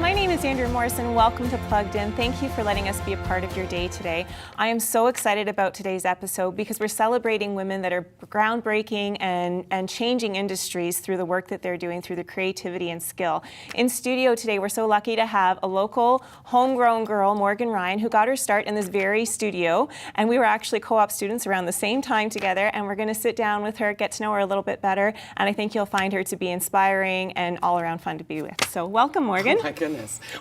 my name is Andrea Morrison. Welcome to Plugged In. Thank you for letting us be a part of your day today. I am so excited about today's episode because we're celebrating women that are groundbreaking and changing industries through the work that they're doing, through the creativity and skill. In studio today, we're so lucky to have a local homegrown girl, Morgan Ryan, who got her start in this very studio. And we were actually co-op students around the same time together. And we're going to sit down with her, get to know her a little bit better. And I think you'll find her to be inspiring and all around fun to be with. So welcome, Morgan. Oh my goodness.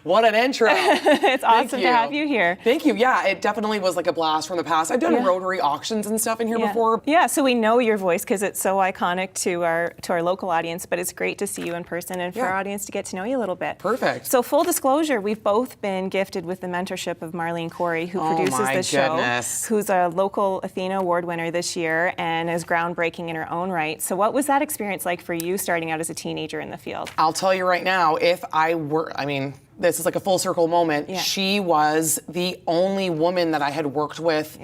What an intro. It's awesome to have you here. Thank you. Yeah, it definitely was like a blast from the past. I've done Rotary auctions and stuff in here before. Yeah, so we know your voice because it's so iconic to our local audience, but it's great to see you in person and for our audience to get to know you a little bit. Perfect. So full disclosure, we've both been gifted with the mentorship of Marlene Corey, who produces this show, who's a local Athena Award winner this year and is groundbreaking in her own right. So what was that experience like for you starting out as a teenager in the field? I'll tell you right now, if I were, this is like a full circle moment. Yeah. She was the only woman that I had worked with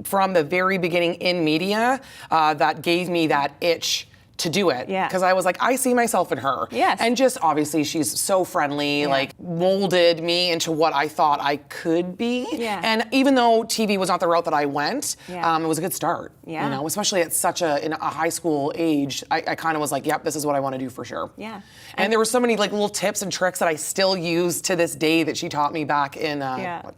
from the very beginning in media that gave me that itch to do it. Yeah. Because I was like, I see myself in her. Yes. And just obviously she's so friendly, like molded me into what I thought I could be. Yeah. And even though TV was not the route that I went, it was a good start. Yeah. You know, especially at such in a high school age, I kind of was like, yep, this is what I want to do for sure. Yeah. And there were so many like little tips and tricks that I still use to this day that she taught me back in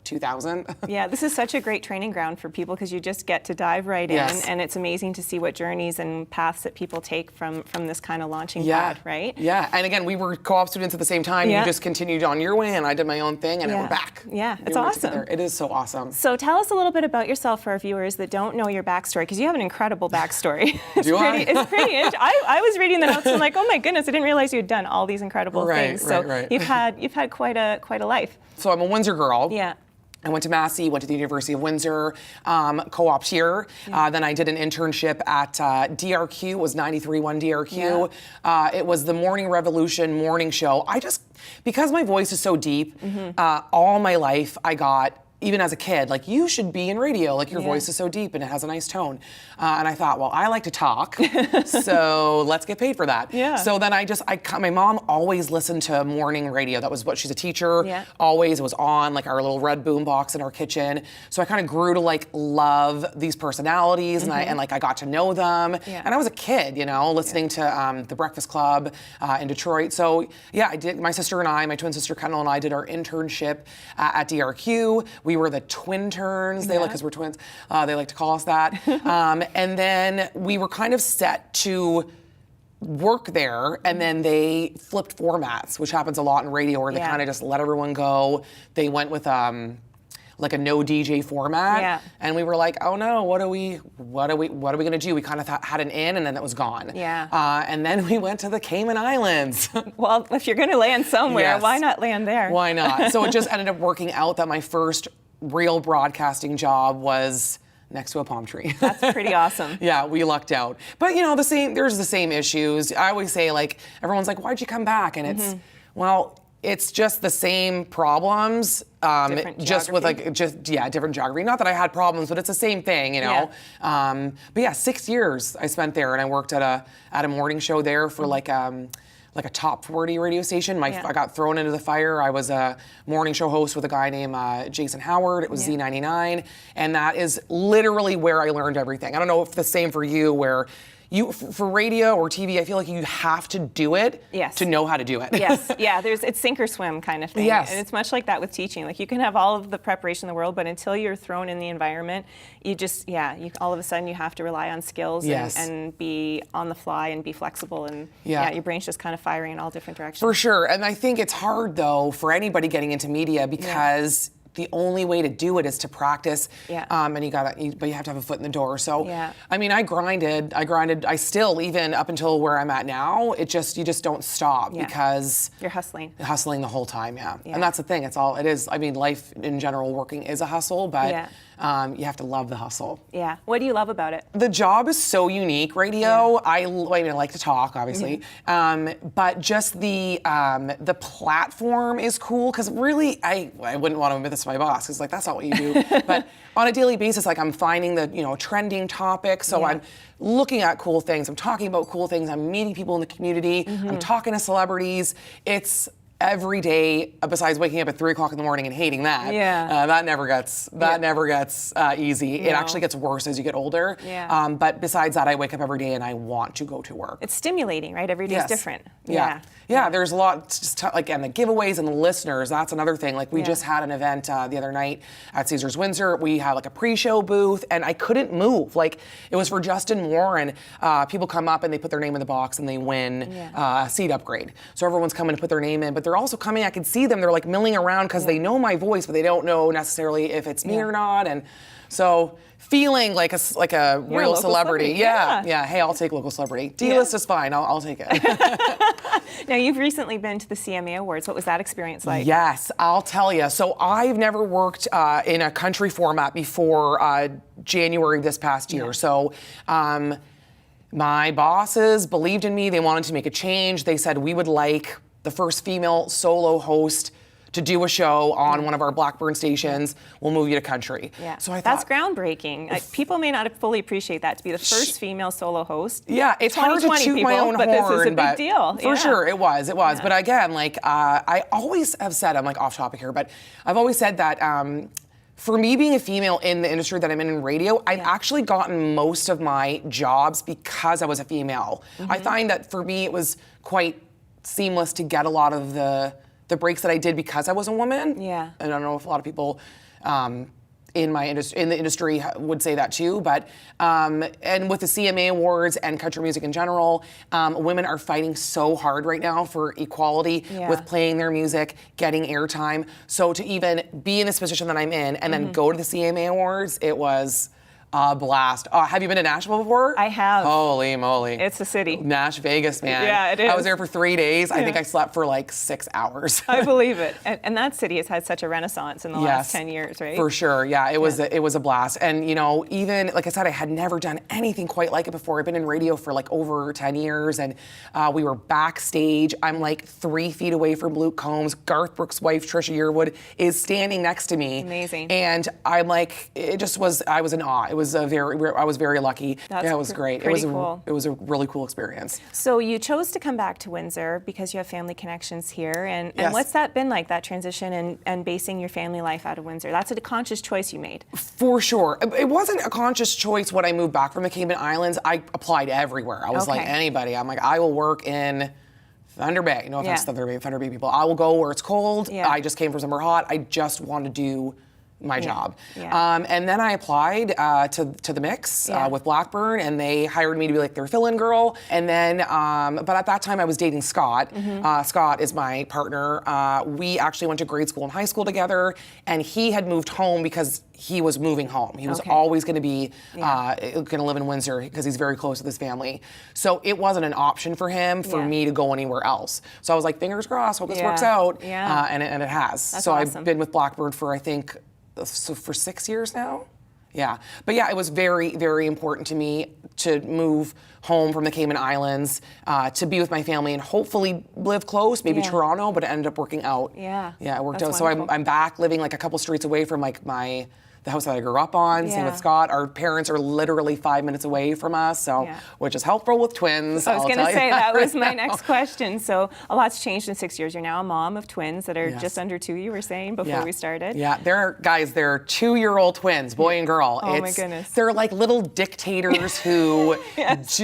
2000. Yeah, this is such a great training ground for people because you just get to dive right in, and it's amazing to see what journeys and paths that people take from this kind of launching pad, right? Yeah, and again, we were co-op students at the same time. You just continued on your way and I did my own thing and we're back. Yeah, it's awesome. It is so awesome. So tell us a little bit about yourself for our viewers that don't know your backstory, because you have an incredible backstory. It's pretty I was reading the notes and I'm like, oh my goodness, I didn't realize you had done all these incredible things. So you've had quite a life. So I'm a Windsor girl. Yeah. I went to Massey, went to the University of Windsor, co-op here. Then I did an internship at DRQ, it was 93.1 DRQ. It was the Morning Revolution morning show. Because my voice is so deep, all my life I got, even as a kid, like, you should be in radio, like your voice is so deep and it has a nice tone. And I thought, well, I like to talk, so let's get paid for that. Yeah. So then my mom always listened to morning radio. That was what, she's a teacher, always, it was on like our little red boom box in our kitchen. So I kind of grew to like love these personalities and I got to know them. And I was a kid, you know, listening to The Breakfast Club in Detroit. So yeah, my sister and I, my twin sister Kendall and I did our internship at DRQ. We were the twin turns, because we're twins, they like to call us that. And then we were kind of set to work there, and then they flipped formats, which happens a lot in radio, where they kind of just let everyone go. They went with like a no DJ format, and we were like, oh no, what are we gonna do? We kind of had an in, and then that was gone. And then we went to the Cayman Islands. Well, if you're gonna land somewhere, why not land there? Why not? So it just ended up working out that my first real broadcasting job was next to a palm tree. That's pretty awesome. Yeah, we lucked out. But you know, there's the same issues. I always say, like, everyone's like, why'd you come back? And it's, well, it's just the same problems, just with different geography. Not that I had problems, but it's the same thing, you know. But yeah, 6 years I spent there, and I worked at a morning show there for like a top 40 radio station. I got thrown into the fire. I was a morning show host with a guy named Jason Howard. It was Z99, and that is literally where I learned everything. I don't know if the same for you, where for radio or TV, I feel like you have to do it to know how to do it. Yes, yeah, it's sink or swim kind of thing. Yes. And it's much like that with teaching. Like, you can have all of the preparation in the world, but until you're thrown in the environment, you just, all of a sudden you have to rely on skills and be on the fly and be flexible, and your brain's just kind of firing in all different directions. For sure, and I think it's hard though for anybody getting into media, because the only way to do it is to practice, and but you have to have a foot in the door. So, I mean, I grinded. I still, even up until where I'm at now, you just don't stop because you're hustling the whole time. And that's the thing. It is. I mean, life in general, working is a hustle, but you have to love the hustle. Yeah. What do you love about it? The job is so unique. Radio, I like to talk, obviously, but just the platform is cool, because really, I wouldn't want to admit this to my boss, because like, that's not what you do. But on a daily basis, like, I'm finding the trending topics, so I'm looking at cool things. I'm talking about cool things. I'm meeting people in the community. I'm talking to celebrities. every day, besides waking up at 3 o'clock in the morning and hating that, that never gets easy. No. It actually gets worse as you get older. Yeah. But besides that, I wake up every day and I want to go to work. It's stimulating, right? Every day is different. Yeah, there's a lot, just like, and the giveaways and the listeners, that's another thing. Like we just had an event the other night at Caesars Windsor. We had like a pre-show booth and I couldn't move. Like it was for Justin Moore, and people come up and they put their name in the box and they win a seat upgrade. So everyone's coming to put their name in, but they're also coming, I can see them, they're like milling around because they know my voice, but they don't know necessarily if it's me or not. And so feeling like a real celebrity. Yeah. Hey, I'll take local celebrity. D-list is fine. I'll take it. Now, you've recently been to the CMA Awards. What was that experience like? Yes, I'll tell you. So I've never worked in a country format before January this past year. So my bosses believed in me. They wanted to make a change. They said, we would like the first female solo host to do a show on one of our Blackburn stations. We'll move you to country. Yeah. So I thought, that's groundbreaking. People may not fully appreciate that, to be the first female solo host. Yeah, it's hard to toot my own horn, but this is a big deal. For sure, it was. Yeah. But again, like I always have said, I'm like off topic here, but I've always said that for me being a female in the industry that I'm in radio, I've actually gotten most of my jobs because I was a female. I find that for me it was quite seamless to get a lot of the breaks that I did because I was a woman. Yeah. I don't know if a lot of people in the industry would say that too, but and with the CMA Awards and country music in general, women are fighting so hard right now for equality with playing their music, getting airtime. So to even be in this position that I'm in and then go to the CMA Awards, it was a blast. Have you been to Nashville before? I have. Holy moly. It's a city. Vegas, man. Yeah, it is. I was there for 3 days. I think I slept for like 6 hours. I believe it. And that city has had such a renaissance in the last 10 years, right? For sure. Yeah, it was a blast. And you know, even like I said, I had never done anything quite like it before. I've been in radio for like over 10 years, and we were backstage. I'm like 3 feet away from Luke Combs. Garth Brooks' wife, Trisha Yearwood, is standing next to me. Amazing. And I'm like, I was in awe. I was very lucky. That's it was great. Cool. It was a really cool experience. So you chose to come back to Windsor because you have family connections here, and what's that been like, that transition and basing your family life out of Windsor? That's a conscious choice you made. For sure. It wasn't a conscious choice when I moved back from the Cayman Islands. I applied everywhere. I was like anybody. I'm like, I will work in Thunder Bay. No offense to Thunder Bay people. I will go where it's cold. I just came from somewhere hot. I just want to do my job. And then I applied to the mix with Blackburn, and they hired me to be like their fill-in girl. And then, but at that time I was dating Scott. Scott is my partner. We actually went to grade school and high school together, and he had moved home because he was moving home. He was always going to be going to live in Windsor because he's very close with his family. So it wasn't an option for him for me to go anywhere else. So I was like, fingers crossed, hope this works out. And it has. That's so awesome. I've been with Blackburn for, I think, for 6 years now. Yeah. But yeah, it was very, very important to me to move home from the Cayman Islands, to be with my family and hopefully live close, maybe Toronto, but it ended up working out. Yeah. Yeah, it worked That's out. wonderful. So I'm back living like a couple streets away from like the house that I grew up on. Same with Scott. Our parents are literally 5 minutes away from us, so which is helpful with twins. I was going to say that was my next question. So a lot's changed in 6 years. You're now a mom of twins that are just under 2. You were saying before we started. Yeah, they're 2-year-old twins, boy and girl. Oh my goodness. They're like little dictators who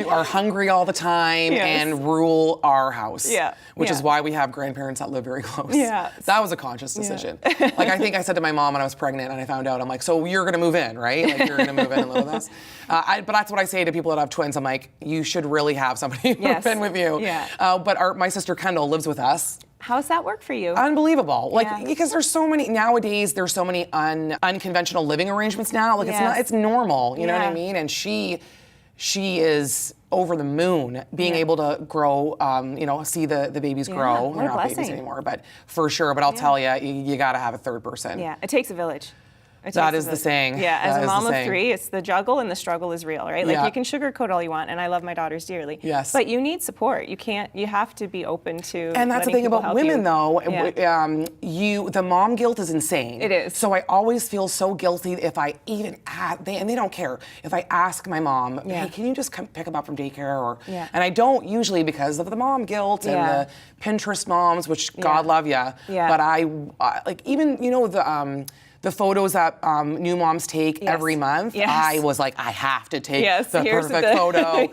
are hungry all the time and rule our house. Which is why we have grandparents that live very close. That was a conscious decision. Like I think I said to my mom when I was pregnant and I found out, I'm like, so you're gonna move in, right? Like you're gonna move in and live with us. But that's what I say to people that have twins. I'm like, you should really have somebody move in with you. But my sister Kendall lives with us. How's that work for you? Unbelievable. Like, because there's so many, nowadays, there's so many unconventional living arrangements now. Like it's normal, you know what I mean? And she is over the moon being able to grow, see the babies grow. What They're a not blessing. babies anymore, but for sure. But I'll tell you, you got to have a third person. Yeah, it takes a village. That is the saying. Yeah, as That a is mom the of saying. 3, it's the juggle and the struggle is real, right? Like Yeah. you can sugarcoat all you want, and I love my daughters dearly. Yes. But you need support. You have to be open to. And that's the letting thing people about help women, you. though. Yeah. The mom guilt is insane. It is. So I always feel so guilty if I even and they don't care if I ask my mom, hey, can you just come pick them up from daycare? Or and I don't usually because of the mom guilt and the Pinterest moms, which God love ya. Yeah. But I like even the photos that new moms take every month, I was like, I have to take the perfect photo.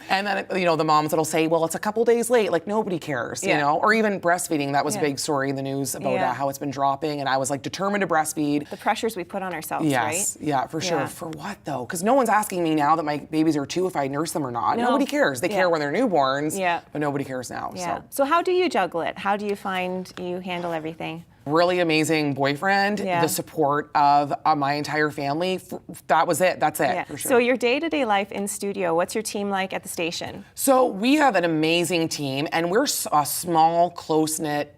And then, the moms that'll say, well, it's a couple days late. Like, nobody cares, you know? Or even breastfeeding. That was a big story in the news about how it's been dropping. And I was, like, determined to breastfeed. The pressures we put on ourselves, right? Yeah, for sure. For what, though? Because no one's asking me now that my babies are 2 if I nurse them or not. Nobody cares. They care when they're newborns, but nobody cares now. So how do you juggle it? How do you find you handle everything? Really amazing boyfriend, the support of my entire family. That was it. That's it, for sure. So your day-to-day life in studio, what's your team like at the station? So we have an amazing team, and we're a small, close-knit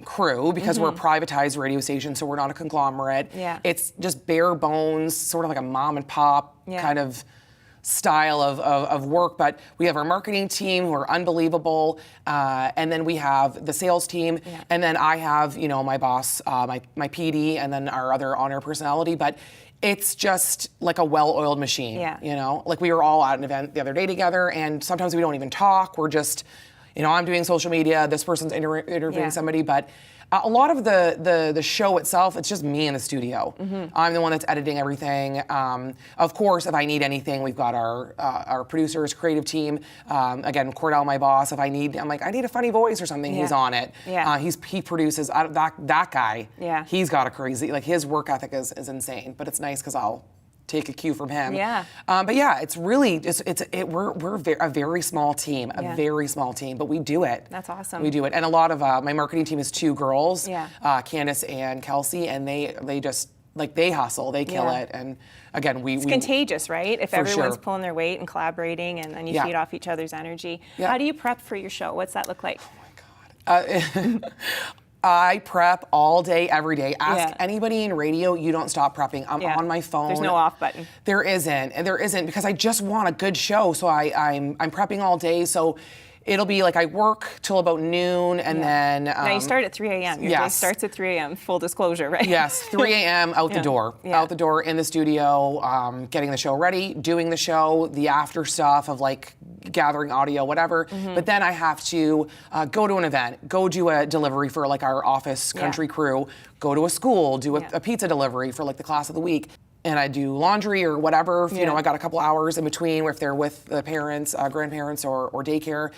crew because we're a privatized radio station, so we're not a conglomerate. It's just bare bones, sort of like a mom and pop kind of style of work, but we have our marketing team who are unbelievable, and then we have the sales team, and then I have, my boss, my PD, and then our other on-air personality, but it's just like a well-oiled machine, Like we were all at an event the other day together, and sometimes we don't even talk, we're just, I'm doing social media, this person's interviewing somebody, but a lot of the show itself, it's just me in the studio. I'm the one that's editing everything. Of course, if I need anything, we've got our producers, creative team. Again, Cordell, my boss. If I need a funny voice or something, he's on it. He produces. That guy. He's got a crazy, his work ethic is insane. But it's nice because I'll take a cue from him. But it's really we're a very small team, very small team, but we do it. That's awesome. We do it, and a lot of my marketing team is 2 girls, Candace and Kelsey, and they just they hustle, they kill it, and again it's contagious, right? If everyone's pulling their weight and collaborating, and then you feed off each other's energy. How do you prep for your show? What's that look like? Oh my God. I prep all day, every day. Ask anybody in radio, you don't stop prepping. I'm on my phone. There's no off button. There isn't because I just want a good show. So I'm prepping all day. So it'll be like I work till about noon, and then now you start at 3 a.m. Your day starts at 3 a.m. Full disclosure, right? Yes, 3 a.m. out the door, out the door in the studio, getting the show ready, doing the show, the after stuff of gathering audio, whatever. But then I have to go to an event, go do a delivery for our office country crew, go to a school, do a pizza delivery for the class of the week. And I do laundry or whatever, if, I got a couple hours in between if they're with the parents, grandparents or daycare.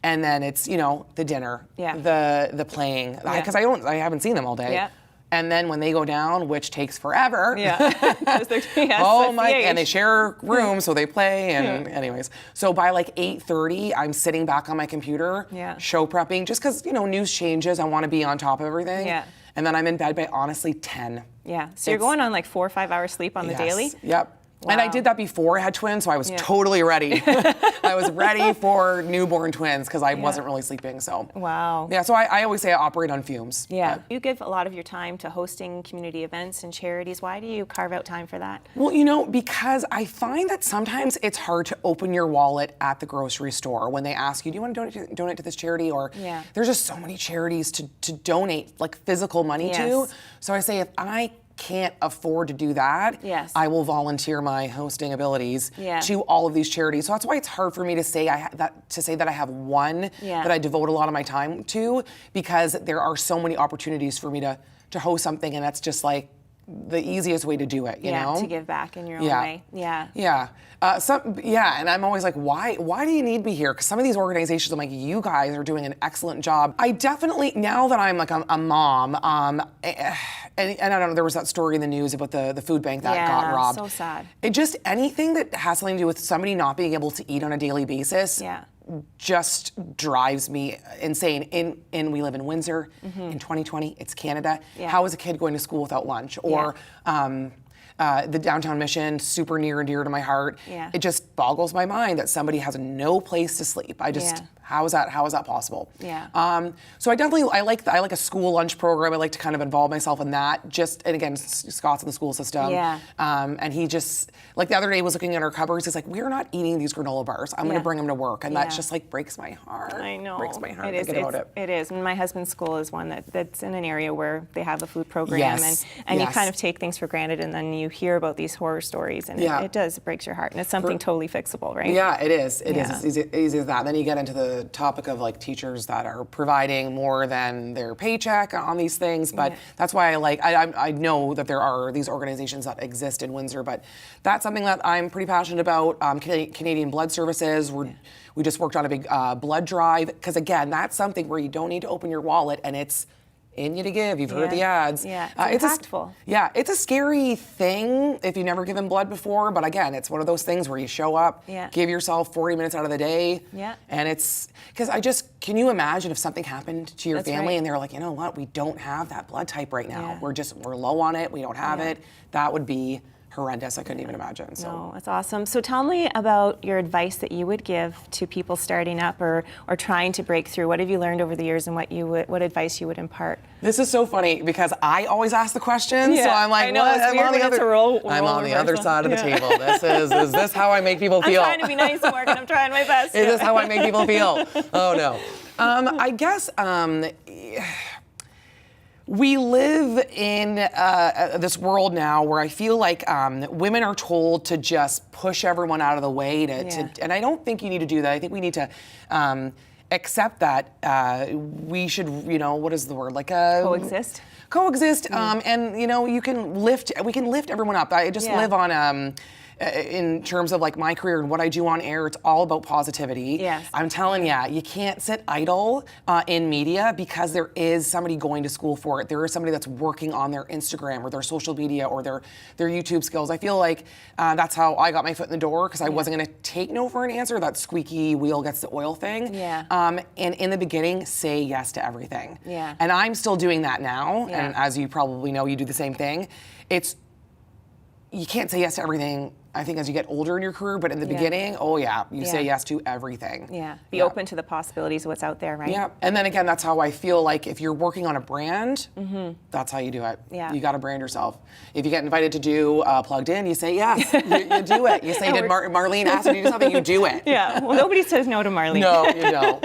And then it's, the dinner, the playing, because I haven't seen them all day. And then when they go down, which takes forever. Oh my! And they share rooms, so they play. And anyways, so by 8:30, I'm sitting back on my computer, show prepping, just because news changes. I want to be on top of everything. And then I'm in bed by honestly 10. So you're going on 4 or 5 hours sleep on the daily. Yep. Wow. And I did that before I had twins, so I was totally ready. I was ready for newborn twins because I wasn't really sleeping. So wow. Yeah, so I always say I operate on fumes. You give a lot of your time to hosting community events and charities. Why do you carve out time for that? Well, because I find that sometimes it's hard to open your wallet at the grocery store when they ask you, do you want to donate to this charity? Or there's just so many charities to donate physical money to. So I say if I can't afford to do that, I will volunteer my hosting abilities to all of these charities. So that's why it's hard for me to say that I have one that I devote a lot of my time to, because there are so many opportunities for me to host something, and that's just the easiest way to do it, you know? To give back in your own way. And I'm always why do you need me here? Because some of these organizations, I'm you guys are doing an excellent job. I definitely, now that I'm a mom, and I don't know, there was that story in the news about the food bank that got robbed. So sad. It just, anything that has something to do with somebody not being able to eat on a daily basis, just drives me insane. We live in Windsor in 2020. It's Canada. How is a kid going to school without lunch? Or the downtown mission, super near and dear to my heart. Yeah. It just boggles my mind that somebody has no place to sleep. I just, how is that possible? Yeah. So I like a school lunch program. I like to kind of involve myself in that. And again, Scott's in the school system. Yeah. And he just, like the other day was looking at our cupboards, he's like, we're not eating these granola bars. I'm gonna bring them to work. And that just like breaks my heart. I know. Breaks my heart It is. thinking about it. It is. And my husband's school is one that's in an area where they have a food program, Yes. and you kind of take things for granted, and then you hear about these horror stories, and it does, it breaks your heart, and it's something totally fixable, right? Yeah, it is. It is. It's easy as that. Then you get into the topic of like teachers that are providing more than their paycheck on these things, but that's why I know that there are these organizations that exist in Windsor, but that's something that I'm pretty passionate about. Canadian Blood Services, we just worked on a big blood drive, because again, that's something where you don't need to open your wallet and it's in you to give. You've heard the ads. Yeah, it's impactful. It's a scary thing if you've never given blood before, but again, it's one of those things where you show up, give yourself 40 minutes out of the day, and it's, because can you imagine if something happened to your family and they're like, you know what, we don't have that blood type right now. We're low on it, we don't have it. That would be horrendous. I couldn't even imagine. So. No, that's awesome. So tell me about your advice that you would give to people starting up or trying to break through. What have you learned over the years, and what advice you would impart? This is so funny because I always ask the questions, so I'm like, I know, what? I'm on the other side of the table. Is this how I make people feel? I'm trying to be nice, Morgan. I'm trying my best. Is this how I make people feel? Oh no. I guess we live in this world now where I feel like women are told to just push everyone out of the way and I don't think you need to do that. I think we need to accept that we should, what is the word? Coexist. And we can lift everyone up. I just live on in terms of like my career and what I do on air, it's all about positivity. Yes. I'm telling you can't sit idle in media, because there is somebody going to school for it. There is somebody that's working on their Instagram or their social media or their YouTube skills. I feel like that's how I got my foot in the door, because I wasn't going to take no for an answer, that squeaky wheel gets the oil thing. Yeah. And in the beginning, say yes to everything. Yeah. And I'm still doing that now, Yeah. and as you probably know, you do the same thing. You can't say yes to everything, I think, as you get older in your career, but in the beginning, you say yes to everything. Yeah, be open to the possibilities of what's out there, right? Yeah, and then again, that's how I feel like if you're working on a brand, that's how you do it. Yeah. You got to brand yourself. If you get invited to do Plugged In, you say yes, you do it. You say, did Marlene ask you to do something, you do it. Yeah, well, nobody says no to Marlene. No,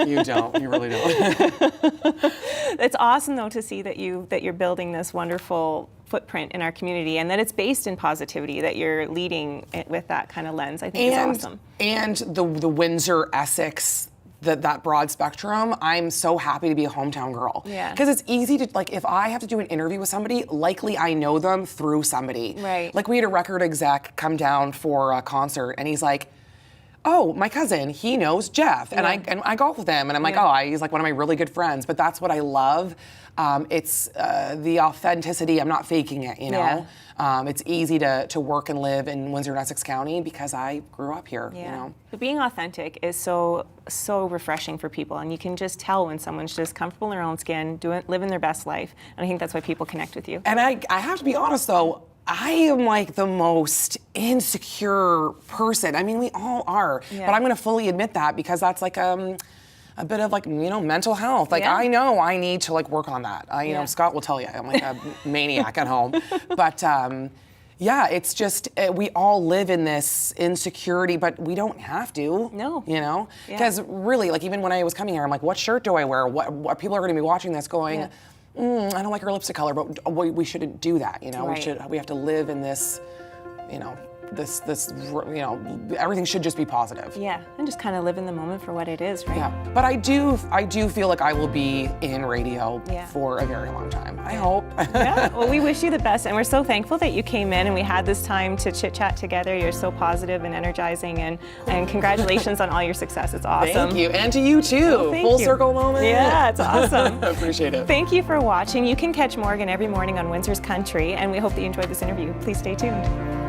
you don't, you really don't. It's awesome though to see that you're building this wonderful footprint in our community, and that it's based in positivity, that you're leading it with that kind of lens. I think it's awesome. And the Windsor, Essex, that broad spectrum, I'm so happy to be a hometown girl. Yeah. Because it's easy to, like, if I have to do an interview with somebody, likely I know them through somebody. Right. Like, we had a record exec come down for a concert, and he's like, oh, my cousin, he knows Jeff, and I golf with him, and I'm like, he's like one of my really good friends. But that's what I love. It's the authenticity. I'm not faking it, you know. It's easy to work and live in Windsor and Essex County because I grew up here. Yeah. You know. But being authentic is so refreshing for people, and you can just tell when someone's just comfortable in their own skin, living their best life. And I think that's why people connect with you. And I have to be honest though. I am like the most insecure person. I mean, we all are, but I'm going to fully admit that because that's like a bit of like, mental health. Like I know I need to like work on that. You know, Scott will tell you I'm like a maniac at home, but it's just we all live in this insecurity, but we don't have to. No. You know, because really, like even when I was coming here, I'm like, what shirt do I wear? What people are going to be watching this going. Yeah. I don't like her lipstick color, but we shouldn't do that, you know. Right. We have to live in this, everything should just be positive. Yeah, and just kind of live in the moment for what it is, right? Yeah, but I do feel like I will be in radio for a very long time. I hope. Yeah, well, we wish you the best, and we're so thankful that you came in and we had this time to chit-chat together. You're so positive and energizing, and congratulations on all your success. It's awesome. Thank you, and to you too. Well, Full circle moment. Yeah, it's awesome. I appreciate it. Thank you for watching. You can catch Morgan every morning on Windsor's Country, and we hope that you enjoyed this interview. Please stay tuned.